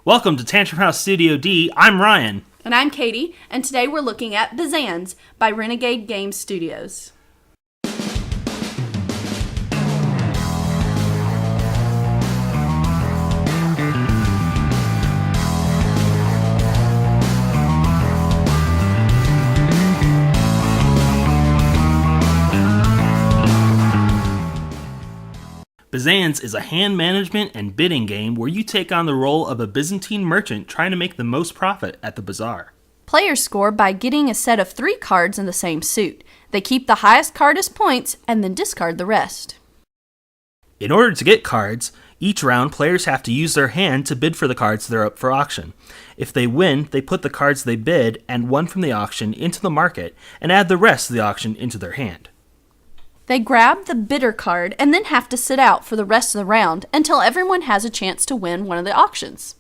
Welcome to Tantrum House Studio D. I'm Ryan. And I'm Katie, and today we're looking at Byzanz by Renegade Game Studios. Byzanz is a hand management and bidding game where you take on the role of a Byzantine merchant trying to make the most profit at the bazaar. Players score by getting a set of 3 cards in the same suit. They keep the highest card as points and then discard the rest. In order to get cards, each round players have to use their hand to bid for the cards that are up for auction. If they win, they put the cards they bid and won from the auction into the market and add the rest of the auction into their hand. They grab the bidder card and then have to sit out for the rest of the round until everyone has a chance to win one of the auctions.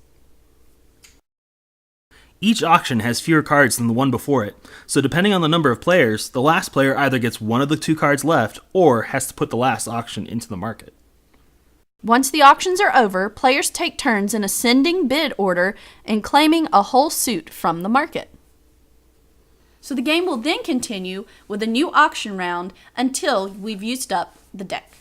Each auction has fewer cards than the one before it, so depending on the number of players, the last player either gets one of the 2 cards left or has to put the last auction into the market. Once the auctions are over, players take turns in ascending bid order and claiming a whole suit from the market. So the game will then continue with a new auction round until we've used up the deck.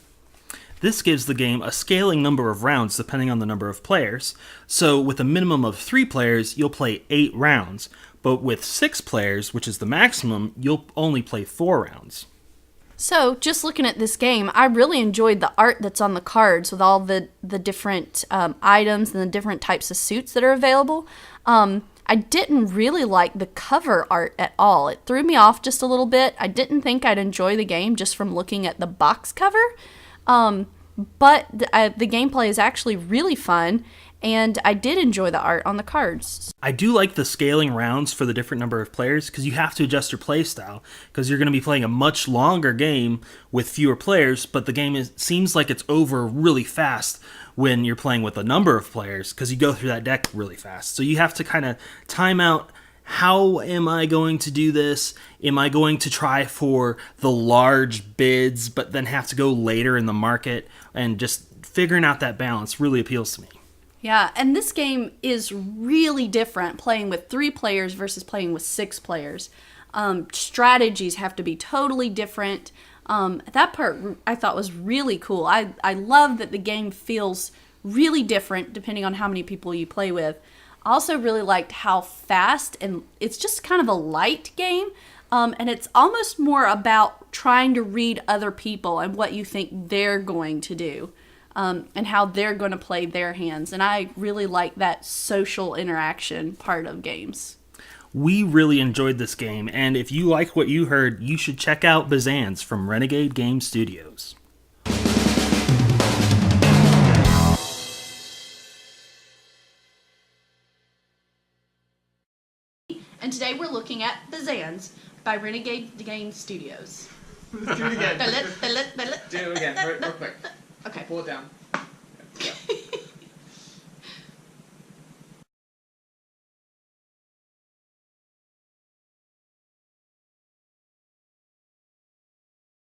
This gives the game a scaling number of rounds depending on the number of players. So with a minimum of 3 players, you'll play 8 rounds. But with 6 players, which is the maximum, you'll only play 4 rounds. So just looking at this game, I really enjoyed the art that's on the cards with all the different items and the different types of suits that are available. I didn't really like the cover art at all. It threw me off just a little bit. I didn't think I'd enjoy the game just from looking at the box cover. But the gameplay is actually really fun, and I did enjoy the art on the cards. I do like the scaling rounds for the different number of players because you have to adjust your play style because you're going to be playing a much longer game with fewer players, but the game seems like it's over really fast when you're playing with a number of players because you go through that deck really fast. So you have to kind of time out, how am I going to do this? Am I going to try for the large bids but then have to go later in the market? And just figuring out that balance really appeals to me. Yeah, and this game is really different playing with 3 players versus playing with 6 players. Strategies have to be totally different. That part I thought was really cool. I love that the game feels really different depending on how many people you play with. I also really liked how fast, and it's just kind of a light game, and it's almost more about trying to read other people and what you think they're going to do, and how they're going to play their hands. And I really like that social interaction part of games. We really enjoyed this game, and if you like what you heard, you should check out Byzanz from Renegade Game Studios. And today we're looking at Byzanz by Renegade Game Studios. Do it again. Fill it. Do it again, real quick. Okay. Pull it down. Yeah.